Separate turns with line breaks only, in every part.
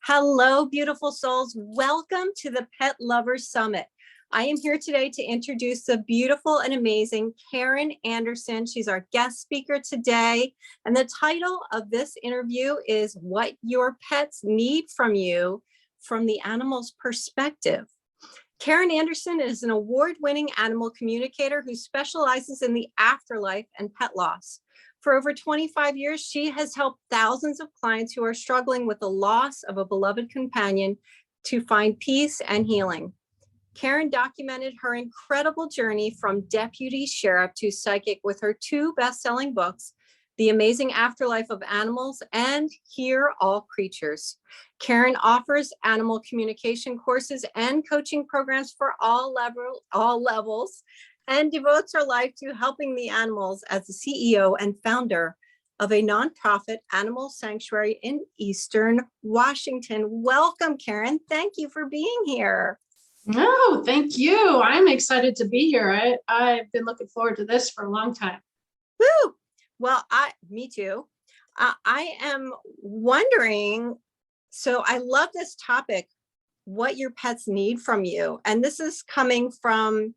Hello, beautiful souls. Welcome to the Pet Lovers Summit. I am here today to introduce the beautiful and amazing Karen Anderson. She's our guest speaker today. And the title of this interview is What Your Pets Need from You from the Animal's Perspective. Karen Anderson is an award-winning animal communicator who specializes in the afterlife and pet loss. For over 25 years, she has helped thousands of clients who are struggling with the loss of a beloved companion to find peace and healing. Karen documented her incredible journey from deputy sheriff to psychic with her two best-selling books, The Amazing Afterlife of Animals and Hear All Creatures. Karen offers animal communication courses and coaching programs for all levels, and devotes her life to helping the animals as the CEO and founder of a nonprofit animal sanctuary in Eastern Washington. Welcome, Karen. Thank you for being here.
No, thank you. I'm excited to be here. I've been looking forward to this for a long time.
Woo! Well, me too. I am wondering, so I love this topic, what your pets need from you. And this is coming from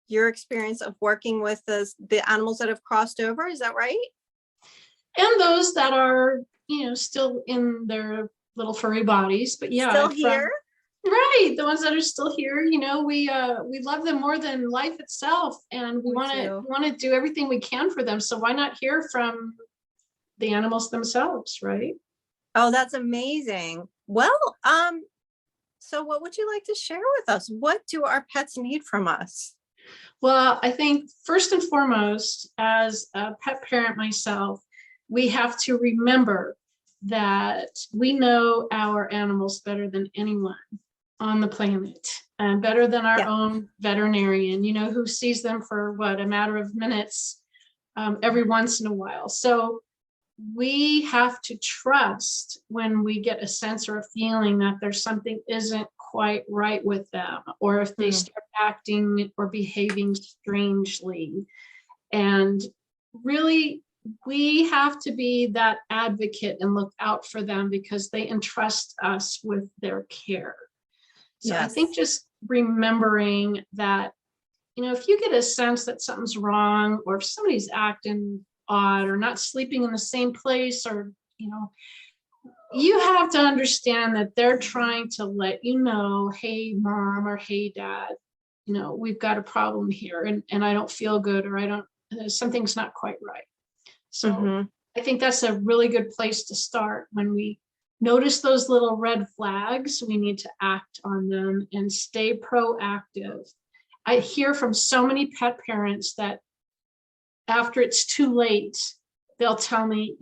your experience of working with the animals that have crossed over. Is that right?
And those that are, still in their little furry bodies, but yeah,
still here.
Right, the ones that are still here. We love them more than life itself, and we want to do everything we can for them. So why not hear from the animals themselves, right?
Oh, that's amazing. Well, so what would you like to share with us? What do our pets need from us?
Well, I think first and foremost, as a pet parent myself, we have to remember that we know our animals better than anyone on the planet, and better than our own veterinarian, who sees them for a matter of minutes every once in a while. So we have to trust when we get a sense or a feeling that there's something isn't quite right with them, or if they start acting or behaving strangely. And really, we have to be that advocate and look out for them because they entrust us with their care. So I think just remembering that, if you get a sense that something's wrong, or if somebody's acting odd or not sleeping in the same place, or, you have to understand that they're trying to let you know, hey, mom, or hey, dad, we've got a problem here, and I don't feel good, or something's not quite right. So I think that's a really good place to start. When we notice those little red flags, we need to act on them and stay proactive. I hear from so many pet parents that after it's too late, they'll tell me,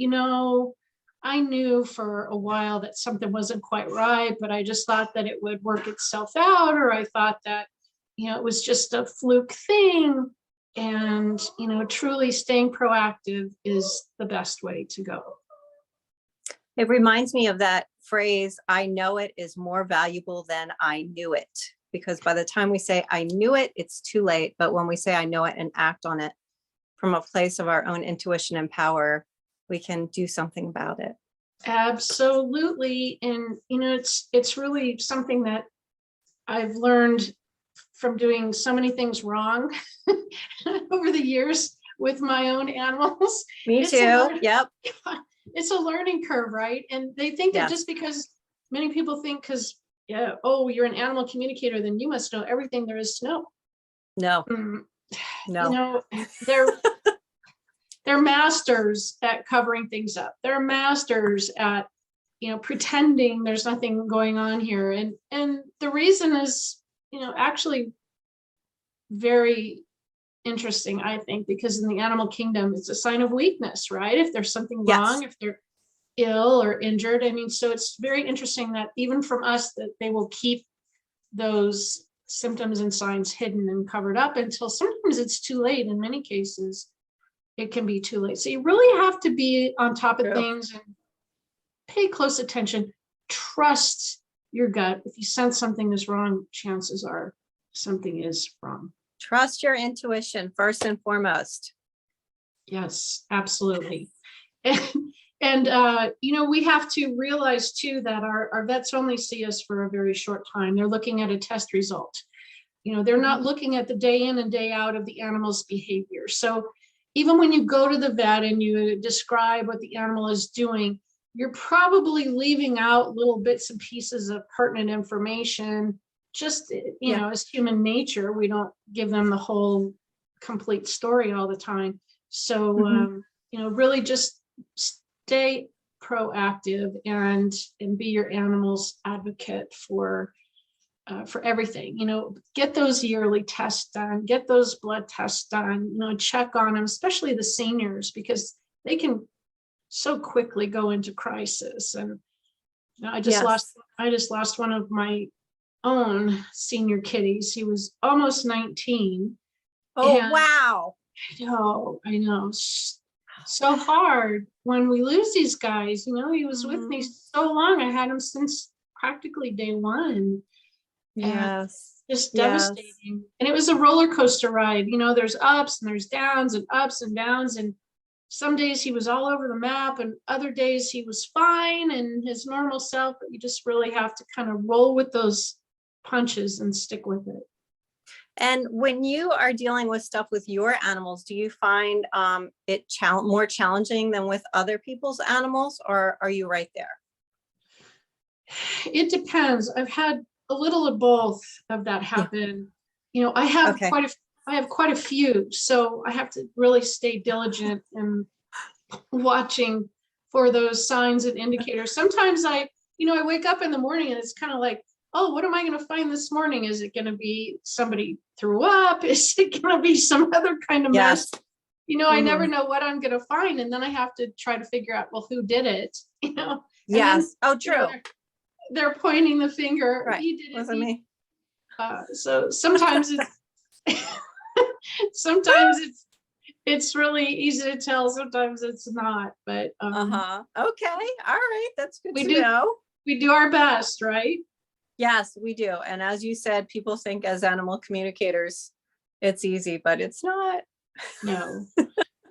I knew for a while that something wasn't quite right, but I just thought that it would work itself out, or I thought that, it was just a fluke thing. And, truly staying proactive is the best way to go.
It reminds me of that phrase, I know it is more valuable than I knew it. Because by the time we say I knew it, it's too late. But when we say I know it and act on it from a place of our own intuition and power, we can do something about it.
Absolutely. And, it's really something that I've learned from doing so many things wrong over the years with my own animals.
Me too. Yep.
It's a learning curve, right? And they think that just because many people think you're an animal communicator, then you must know everything there is to know.
No. No.
They're masters at covering things up. They're masters at, pretending there's nothing going on here. And the reason is, actually very interesting, I think, because in the animal kingdom, it's a sign of weakness, right? If there's something wrong, if they're ill or injured. So it's very interesting that even from us, that they will keep those symptoms and signs hidden and covered up until sometimes it's too late. In many cases, it can be too late. So you really have to be on top of things and pay close attention. Trust your gut. If you sense something is wrong, chances are something is wrong.
Trust your intuition first and foremost.
Yes, absolutely. And, we have to realize too that our vets only see us for a very short time. They're looking at a test result. They're not looking at the day in and day out of the animal's behavior. So even when you go to the vet and you describe what the animal is doing, you're probably leaving out little bits and pieces of pertinent information. Just, as human nature, we don't give them the whole complete story all the time. So, really just stay proactive and be your animal's advocate for everything. Get those yearly tests done, get those blood tests done, check on them, especially the seniors, because they can so quickly go into crisis. And I just lost one of my own senior kitties. He was almost 19.
Oh, wow.
I know. So hard when we lose these guys. He was with me so long. I had him since practically day one.
Yes.
Just devastating. And it was a roller coaster ride. There's ups and there's downs and ups and downs. And some days he was all over the map and other days he was fine and his normal self. But you just really have to kind of roll with those punches and stick with it.
And when you are dealing with stuff with your animals, do you find it more challenging than with other people's animals, or are you right there?
It depends. I've had a little of both of that happen. I have quite a few, so I have to really stay diligent and watching for those signs and indicators. Sometimes I wake up in the morning and it's kind of like, oh, what am I going to find this morning? Is it going to be somebody threw up? Is it going to be some other kind of mess? I never know what I'm going to find. And then I have to try to figure out, well, who did it?
Yes. Oh, true.
They're pointing the finger.
Right.
He did it.
Wasn't me.
So sometimes it's really easy to tell. Sometimes it's not, but
okay. All right. That's good to
know.
know.
We do our best, right?
Yes, we do. And as you said, people think as animal communicators, it's easy, but it's not.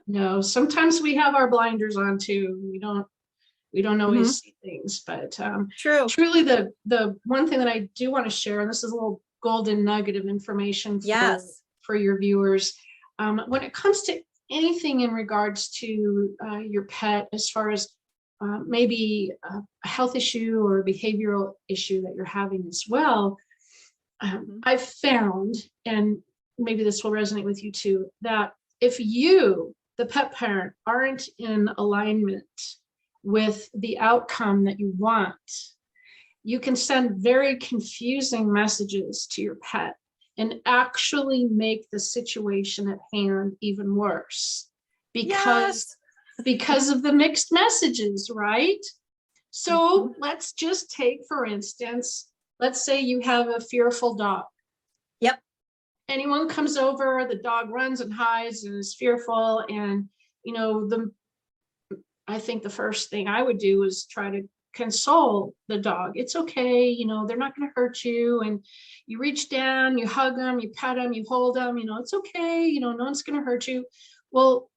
No. Sometimes we have our blinders on too. We don't always see things, but
true.
Truly the one thing that I do want to share, and this is a little golden nugget of information for your viewers. When it comes to anything in regards to your pet, as far as maybe a health issue or a behavioral issue that you're having as well, I've found, and maybe this will resonate with you too, that if you, the pet parent, aren't in alignment with the outcome that you want, you can send very confusing messages to your pet and actually make the situation at hand even worse because of the mixed messages, right? So let's just take, for instance, let's say you have a fearful dog.
Yep.
Anyone comes over, the dog runs and hides and is fearful. And, I think the first thing I would do is try to console the dog. It's okay. They're not going to hurt you. And you reach down, you hug them, you pet them, you hold them, it's okay. No one's going to hurt you. Well,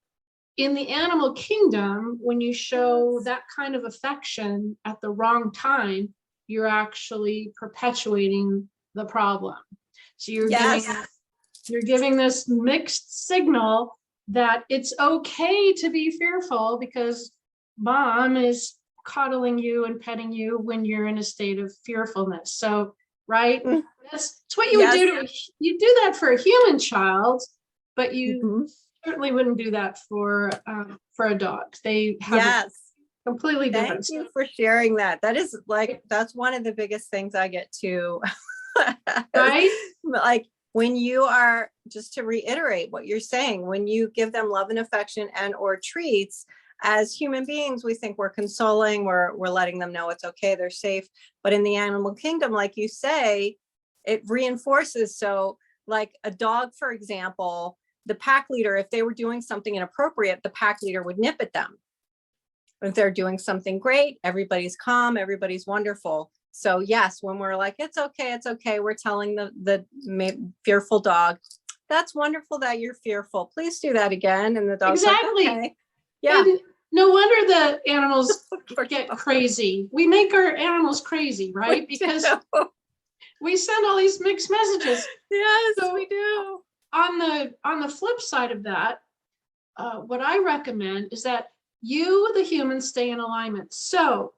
in the animal kingdom, when you show that kind of affection at the wrong time, you're actually perpetuating the problem. So you're giving this mixed signal that it's okay to be fearful because mom is coddling you and petting you when you're in a state of fearfulness. So, right? That's what you would do you do that for a human child, but you certainly wouldn't do that for a dog. They have completely different.
Thank you for sharing that. That is that's one of the biggest things I get to.
Right?
Like when you are, just to reiterate what you're saying, when you give them love and affection and or treats, as human beings, we think we're consoling, we're letting them know it's okay, they're safe. But in the animal kingdom, like you say, it reinforces. So like a dog, for example, the pack leader, if they were doing something inappropriate, the pack leader would nip at them. If they're doing something great, everybody's calm, everybody's wonderful. So yes, when we're like, it's okay, we're telling the fearful dog, that's wonderful that you're fearful. Please do that again. And the dog's like, okay. Yeah.
No wonder the animals
Poor
get
dog.
crazy. We make our animals crazy, right?
We
Because
do.
we send all these mixed messages.
Yes,
So
we do.
on the flip side of that, what I recommend is that you, the human, stay in alignment. So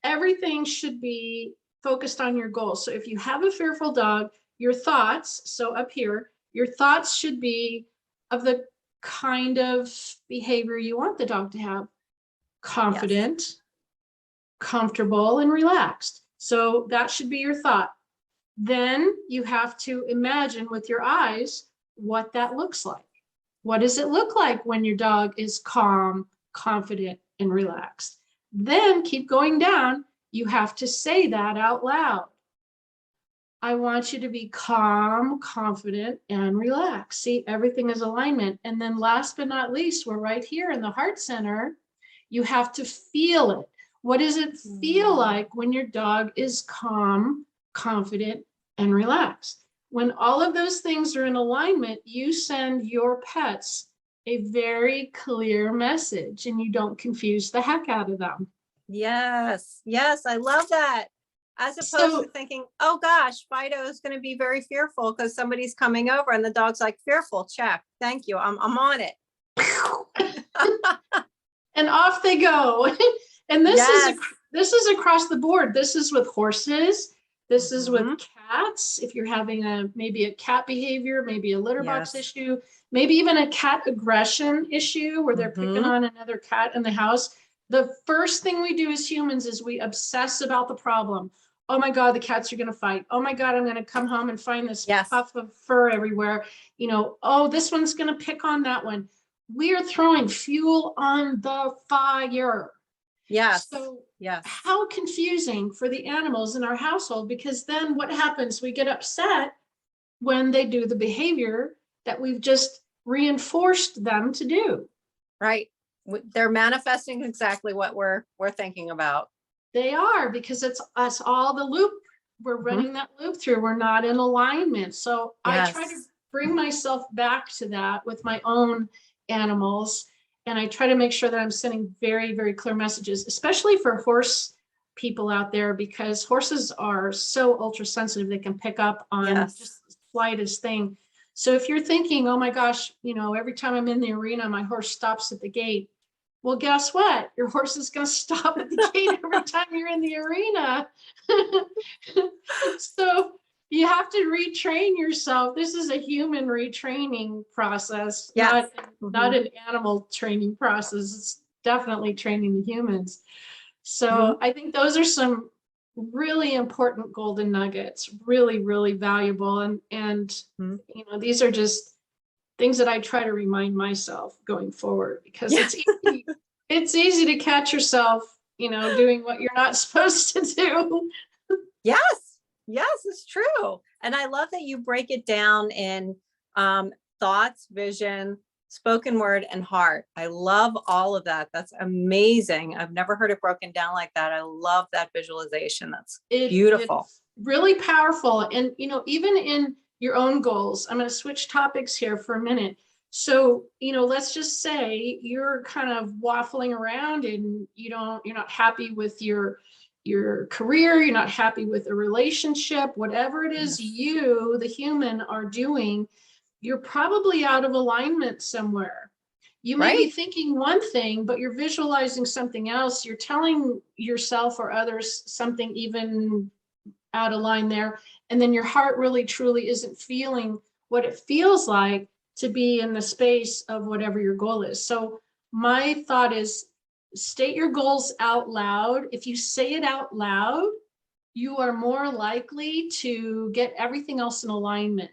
everything should be focused on your goals. So if you have a fearful dog, your thoughts, so up here, your thoughts should be of the kind of behavior you want the dog to have: confident, comfortable, and relaxed. So that should be your thought. Then you have to imagine with your eyes what that looks like. What does it look like when your dog is calm, confident, and relaxed? Then keep going down. You have to say that out loud. I want you to be calm, confident, and relaxed. See, everything is alignment. And then last but not least, we're right here in the heart center. You have to feel it. What does it feel like when your dog is calm, confident, and relaxed? When all of those things are in alignment, you send your pets a very clear message and you don't confuse the heck out of them.
Yes, yes, I love that. As opposed
So
to thinking, oh gosh, Fido is going to be very fearful because somebody's coming over and the dog's like, fearful, check. Thank you. I'm on it.
and off they go. And
Yes.
this is across the board. This is with horses. This is with
Mhm.
cats. If you're having maybe a cat behavior, maybe a litter box
Yes.
issue, maybe even a cat aggression issue where they're picking on another cat in the house. The first thing we do as humans is we obsess about the problem. Oh my God, the cats are going to fight. Oh my God, I'm going to come home and find this
Yes.
puff of fur everywhere. You know, oh, this one's going to pick on that one. We are throwing fuel on the fire.
Yes.
So
yes.
How confusing for the animals in our household, because then what happens? We get upset when they do the behavior that we've just reinforced them to do.
Right. They're manifesting exactly what we're thinking about.
They are, because it's us all the loop. We're running that loop through. We're not in alignment. So
Yes.
I try to bring myself back to that with my own animals. And I try to make sure that I'm sending very, very clear messages, especially for horse people out there, because horses are so ultra sensitive. They can pick up on just the slightest thing. So if you're thinking, oh my gosh, you know, every time I'm in the arena, my horse stops at the gate. Well, guess what? Your horse is going to stop at the gate every time you're in the arena. So you have to retrain yourself. This is a human retraining process,
Yes.
not an animal training process. It's definitely training the humans. So I think those are some really important golden nuggets, really, really valuable. And you know, these are just things that I try to remind myself going forward, because it's easy to catch yourself, you know, doing what you're not supposed to do.
Yes, yes, it's true. And I love that you break it down in thoughts, vision, spoken word, and heart. I love all of that. That's amazing. I've never heard it broken down like that. I love that visualization. That's beautiful.
It's really powerful. And, you know, even in your own goals, I'm going to switch topics here for a minute. So, you know, let's just say you're kind of waffling around and you're not happy with your career, you're not happy with a relationship, whatever it is you, the human, are doing, you're probably out of alignment somewhere. You may be thinking one thing, but you're visualizing something else. You're telling yourself or others something even out of line there. And then your heart really, truly isn't feeling what it feels like to be in the space of whatever your goal is. So my thought is, state your goals out loud. If you say it out loud, you are more likely to get everything else in alignment,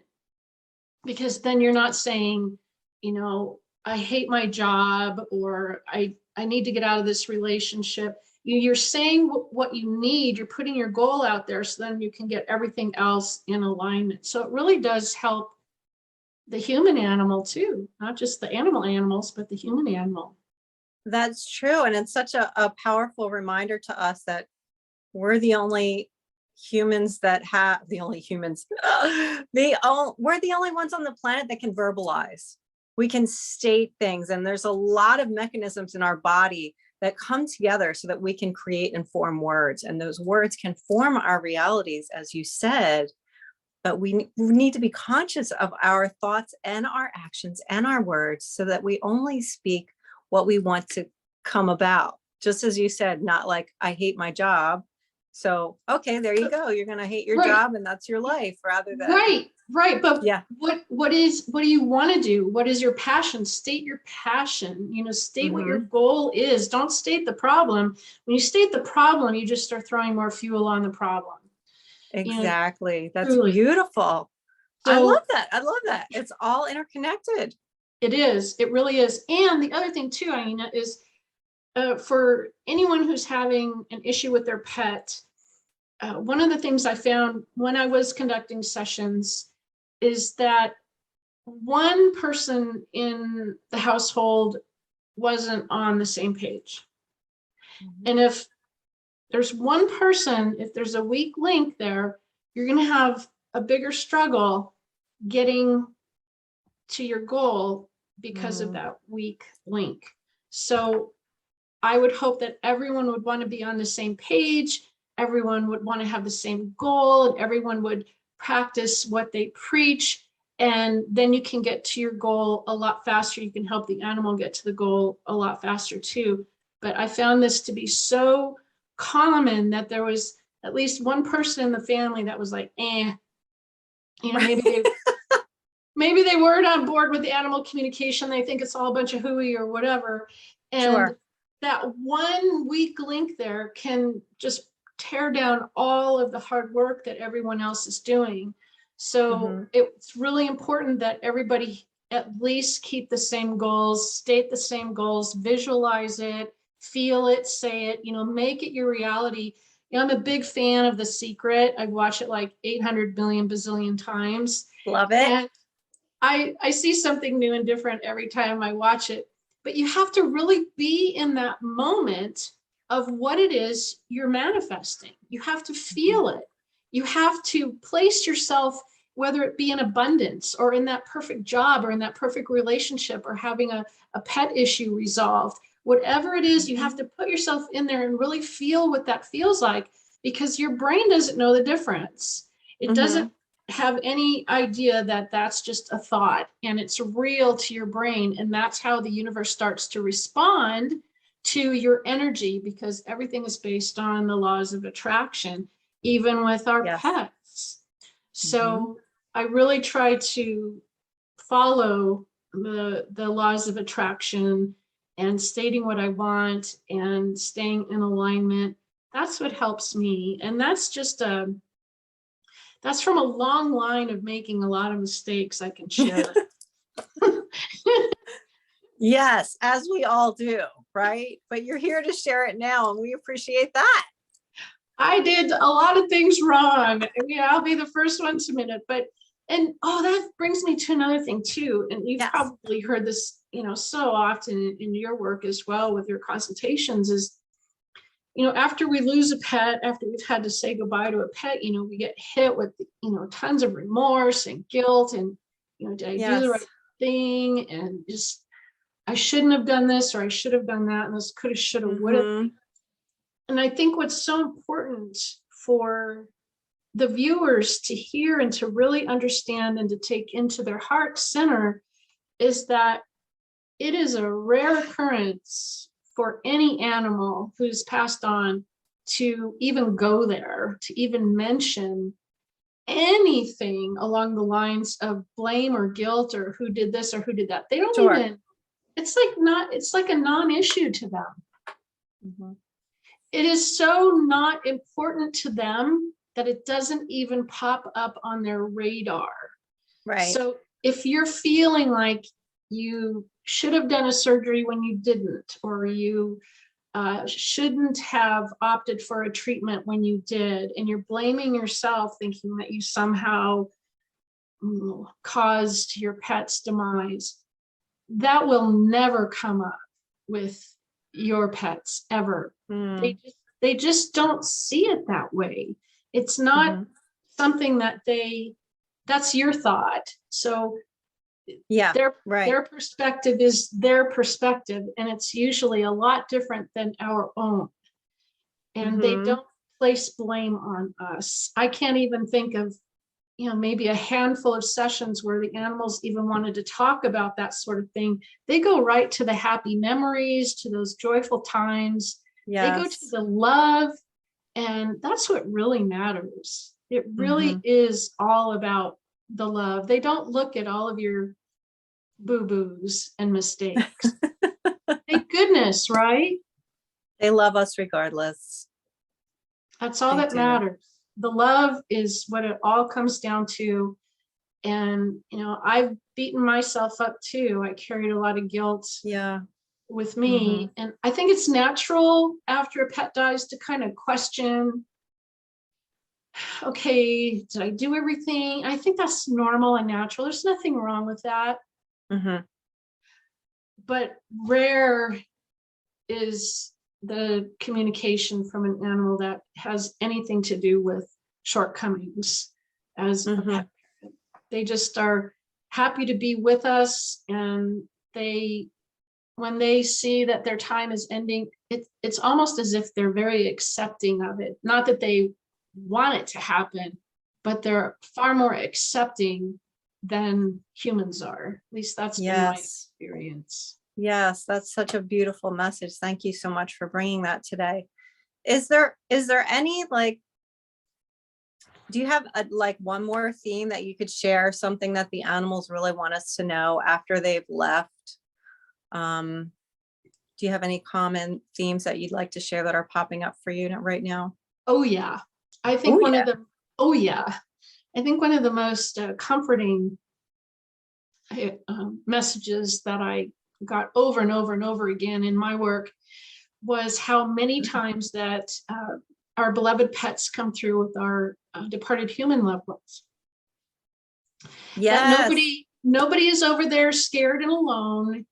because then you're not saying, you know, I hate my job, or I need to get out of this relationship. You're saying what you need. You're putting your goal out there, so then you can get everything else in alignment. So it really does help the human animal too, not just the animals, but the human animal.
That's true. And it's such a powerful reminder to us that we're the only humans that have we're the only ones on the planet that can verbalize. we can state things, and there's a lot of mechanisms in our body that come together so that we can create and form words, and those words can form our realities, as you said. But we need to be conscious of our thoughts and our actions and our words so that we only speak what we want to come about. Just as you said, not like, I hate my job. So, okay, there you go. You're going to hate your
Right.
job and that's your life, rather than.
Right. But
yeah,
what do you want to do? What is your passion? State your passion, state what your goal is. Don't state the problem. When you state the problem, you just start throwing more fuel on the problem.
exactly. That's
truly.
Beautiful.
So,
I love that. It's all interconnected.
It is. It really is. And the other thing too, Iena, is for anyone who's having an issue with their pet, one of the things I found when I was conducting sessions is that one person in the household wasn't on the same page. And if there's one person, if there's a weak link there, you're going to have a bigger struggle getting to your goal because of that weak link. So I would hope that everyone would want to be on the same page. Everyone would want to have the same goal, and everyone would practice what they preach. And then you can get to your goal a lot faster. You can help the animal get to the goal a lot faster too. But I found this to be so common that there was at least one person in the family that was like, maybe they weren't on board with the animal communication. They think it's all a bunch of hooey or whatever. And that one weak link there can just tear down all of the hard work that everyone else is doing. So it's really important that everybody at least keep the same goals, state the same goals, visualize it, feel it, say it, make it your reality. I'm a big fan of The Secret. I watch it like 800 billion bazillion times.
Love it.
And I see something new and different every time I watch it. But you have to really be in that moment of what it is you're manifesting. You have to feel it. You have to place yourself, whether it be in abundance or in that perfect job or in that perfect relationship or having a pet issue resolved. Whatever it is, you have to put yourself in there and really feel what that feels like, because your brain doesn't know the difference. It doesn't have any idea that that's just a thought, and it's real to your brain. And that's how the universe starts to respond to your energy, because everything is based on the laws of attraction, even with our pets. So I really try to follow the laws of attraction and stating what I want and staying in alignment. That's what helps me. And that's just that's from a long line of making a lot of mistakes, I can share.
Yes, as we all do, right? But you're here to share it now, and we appreciate that.
I did a lot of things wrong. I'll be the first one to admit it. That brings me to another thing too. And you've probably heard this, so often in your work as well with your consultations is, after we lose a pet, after we've had to say goodbye to a pet, we get hit with, tons of remorse and guilt and, did I do the right thing? And just, I shouldn't have done this, or I should have done that. And this could have, should have, would have. And I think what's so important for the viewers to hear and to really understand and to take into their heart center is that it is a rare occurrence for any animal who's passed on to even go there, to even mention anything along the lines of blame or guilt or who did this or who did that. They don't even, it's like a non-issue to them. It is so not important to them that it doesn't even pop up on their radar.
Right.
So if you're feeling like you should have done a surgery when you didn't, or you shouldn't have opted for a treatment when you did, and you're blaming yourself, thinking that you somehow caused your pet's demise, that will never come up with your pets ever. They just don't see it that way. It's not something that that's your thought. So
Yeah.
Their
Right.
perspective is their perspective, and it's usually a lot different than our own. And they don't place blame on us. I can't even think of, maybe a handful of sessions where the animals even wanted to talk about that sort of thing. They go right to the happy memories, to those joyful times. They go to the love, and that's what really matters. It really is all about the love. They don't look at all of your boo-boos and mistakes. Thank goodness, right?
They love us regardless.
That's all that matters. The love is what it all comes down to. And, I've beaten myself up too. I carried a lot of guilt with me. And I think it's natural after a pet dies to kind of question, okay, did I do everything? I think that's normal and natural. There's nothing wrong with that. But rare is the communication from an animal that has anything to do with shortcomings as a pet parent. They just are happy to be with us, and when they see that their time is ending, it's almost as if they're very accepting of it. Not that they want it to happen, but they're far more accepting than humans are. At least that's been my experience.
Yes, that's such a beautiful message. Thank you so much for bringing that today. Is there any, do you have one more theme that you could share, something that the animals really want us to know after they've left? Do you have any common themes that you'd like to share that are popping up for you right now?
Oh yeah. I think one of the most comforting messages that I got over and over and over again in my work was how many times that our beloved pets come through with our departed human loved ones. That nobody is over there scared and alone.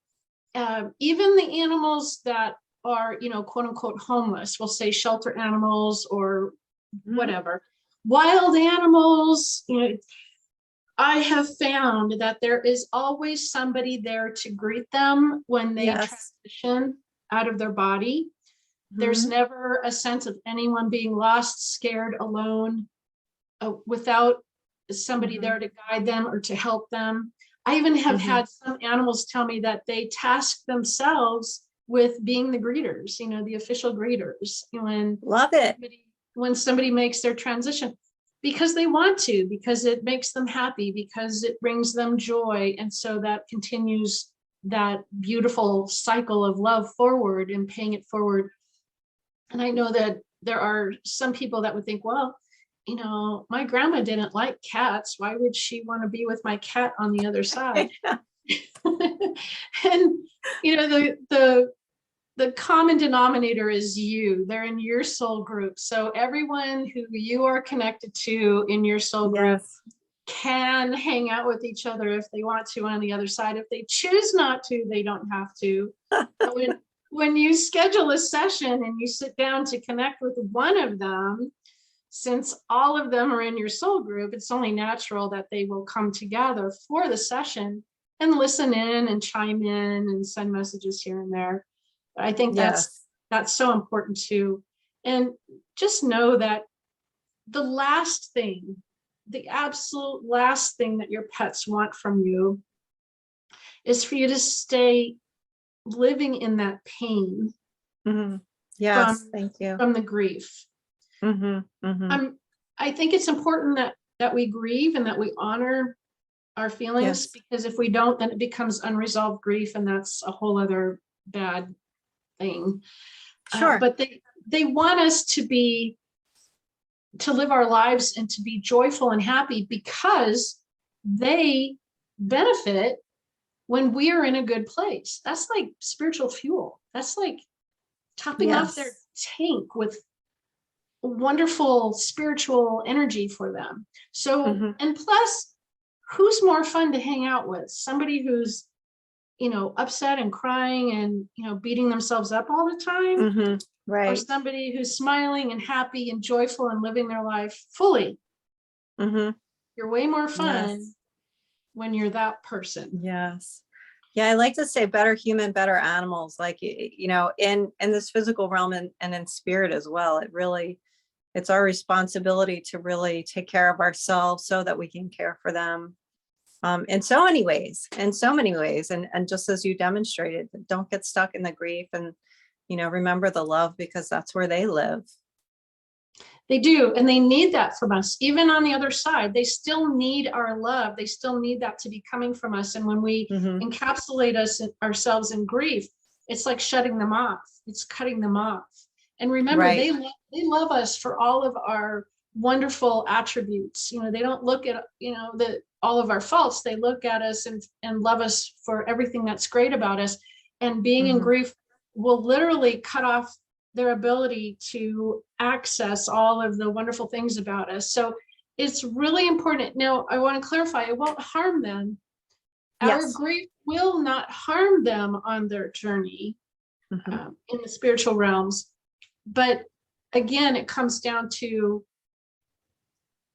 Even the animals that are, quote unquote homeless, we'll say shelter animals or whatever, wild animals, I have found that there is always somebody there to greet them when they transition out of their body. There's never a sense of anyone being lost, scared, alone, without somebody there to guide them or to help them. I even have had some animals tell me that they task themselves with being the greeters, the official greeters. When somebody makes their transition, because they want to, because it makes them happy, because it brings them joy. And so that continues that beautiful cycle of love forward and paying it forward. And I know that there are some people that would think, well, my grandma didn't like cats. Why would she want to be with my cat on the other side? And, the common denominator is you. They're in your soul group. So everyone who you are connected to in your soul group can hang out with each other if they want to on the other side. If they choose not to, they don't have to. When you schedule a session and you sit down to connect with one of them, since all of them are in your soul group, it's only natural that they will come together for the session and listen in and chime in and send messages here and there. I think that's so important too. And just know that the absolute last thing that your pets want from you is for you to stay living in that pain.
Thank you.
From the grief. I think it's important that we grieve and that we honor our feelings, because if we don't, then it becomes unresolved grief, and that's a whole other bad thing. But they want us to live our lives and to be joyful and happy, because they benefit when we are in a good place. That's like spiritual fuel. That's like topping off their tank with wonderful spiritual energy for them. So, and plus, who's more fun to hang out with? Somebody who's, upset and crying and, beating themselves up all the time, or somebody who's smiling and happy and joyful and living their life fully. You're way more fun when you're that person.
Yes. Yeah, I like to say better human, better animals, like, in this physical realm and in spirit as well. It's our responsibility to really take care of ourselves so that we can care for them in so many ways, And just as you demonstrated, don't get stuck in the grief and, remember the love, because that's where they live.
They do, and they need that from us. Even on the other side, they still need our love. They still need that to be coming from us. And when we encapsulate ourselves in grief, it's like shutting them off. It's cutting them off. And remember,
Right.
they love us for all of our wonderful attributes. They don't look at all of our faults. They look at us and love us for everything that's great about us. And being in grief will literally cut off their ability to access all of the wonderful things about us. So it's really important. Now, I want to clarify, it won't harm them.
Yes.
Our grief will not harm them on their journey in the spiritual realms. But again, it comes down to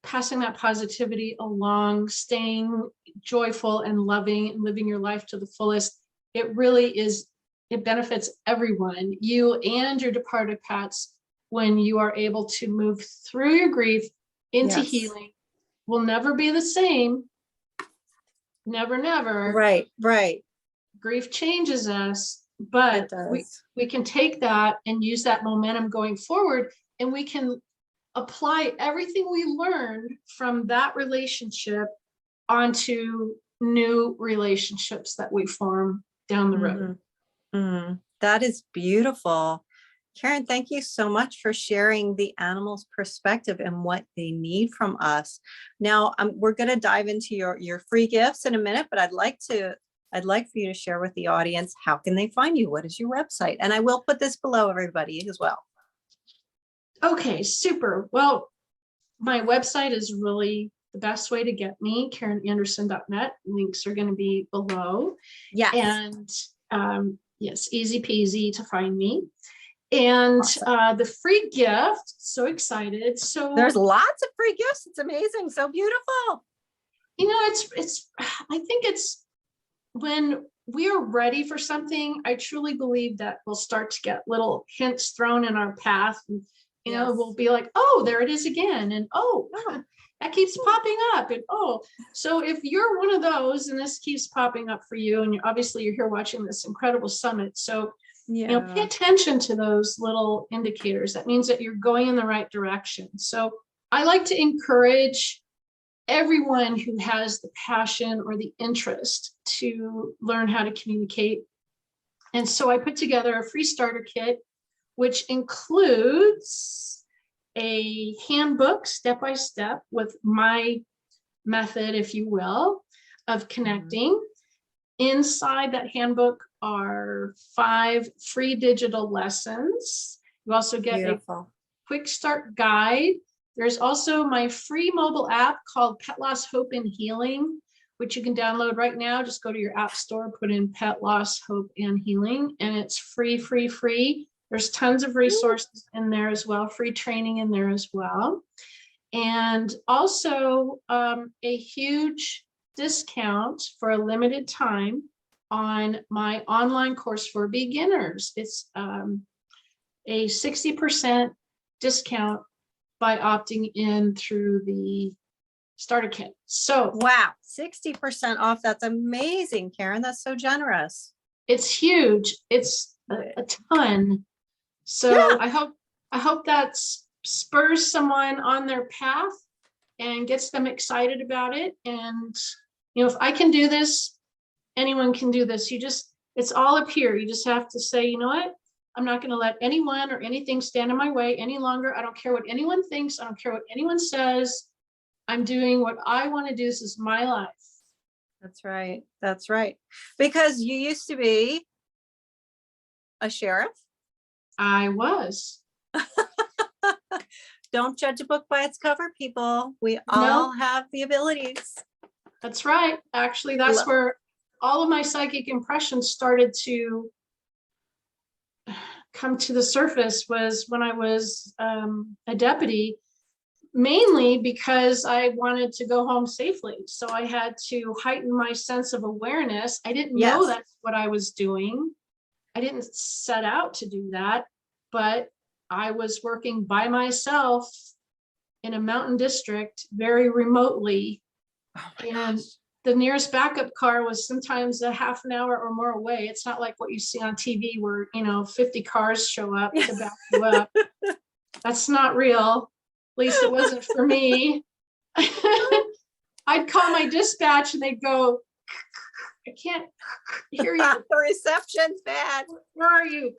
passing that positivity along, staying joyful and loving and living your life to the fullest. It really is. It benefits everyone, you and your departed pets, when you are able to move through your grief into healing. Will never be the same. Never, never.
Right.
Grief changes us, but we can take that and use that momentum going forward, and we can apply everything we learned from that relationship onto new relationships that we form down the road.
That is beautiful. Karen, thank you so much for sharing the animals' perspective and what they need from us. Now, we're going to dive into your free gifts in a minute, but I'd like for you to share with the audience, how can they find you? What is your website? And I will put this below everybody as well.
Okay, super. Well, my website is really the best way to get me, KarenAnderson.net. Links are going to be below.
Yes.
And yes, easy peasy to find me. And awesome. The free gift, so excited. So
there's lots of free gifts. It's amazing. So beautiful.
I think it's when we are ready for something, I truly believe that we'll start to get little hints thrown in our path. And, we'll be like, oh, there it is again. And oh, that keeps popping up. And so if you're one of those and this keeps popping up for you, and obviously you're here watching this incredible summit. So, pay attention to those little indicators. That means that you're going in the right direction. So I like to encourage everyone who has the passion or the interest to learn how to communicate. And so I put together a free starter kit, which includes a handbook step-by-step with my method, if you will, of connecting. Inside that handbook are 5 free digital lessons. You also get a quick start guide. There's also my free mobile app called Pet Loss, Hope, and Healing, which you can download right now. Just go to your app store, put in Pet Loss, Hope, and Healing, and it's free. There's tons of resources in there as well, free training in there as well. And also a huge discount for a limited time on my online course for beginners. It's a 60% discount by opting in through the starter kit. So
wow, 60% off. That's amazing, Karen. That's so generous.
It's huge. It's a ton. So I hope that spurs someone on their path and gets them excited about it. And if I can do this, anyone can do this. It's all up here. You just have to say, you know what? I'm not going to let anyone or anything stand in my way any longer. I don't care what anyone thinks. I don't care what anyone says. I'm doing what I want to do. This is my life.
That's right. That's right. Because you used to be a sheriff.
I was.
Don't judge a book by its cover, people. We all have the abilities.
That's right. Actually, that's where all of my psychic impressions started to come to the surface, was when I was a deputy. mainly because I wanted to go home safely. So I had to heighten my sense of awareness. I didn't know
Yes.
that's what I was doing. I didn't set out to do that, but I was working by myself in a mountain district very remotely.
Oh my
And
gosh.
the nearest backup car was sometimes a half an hour or more away. It's not like what you see on TV where, 50 cars show up to back you up. That's not real. At least it wasn't for me. I'd call my dispatch and they'd go, I can't hear you.
The reception's bad.
Where are you?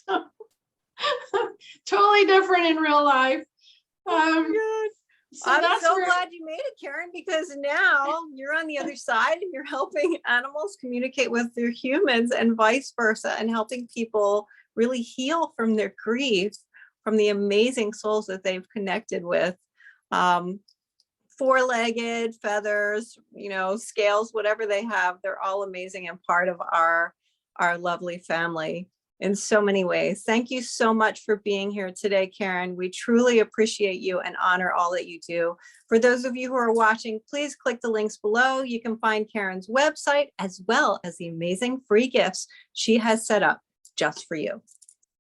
So, totally different in real life. So
I'm
that's
so
where,
glad you made it, Karen, because now you're on the other side and you're helping animals communicate with their humans and vice versa, and helping people really heal from their grief, from the amazing souls that they've connected with. Four-legged, feathers, scales, whatever they have, they're all amazing and part of our lovely family in so many ways. Thank you so much for being here today, Karen. We truly appreciate you and honor all that you do. For those of you who are watching, please click the links below. You can find Karen's website as well as the amazing free gifts she has set up just for you.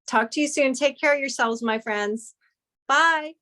Talk to you soon. Take care of yourselves, my friends. Bye.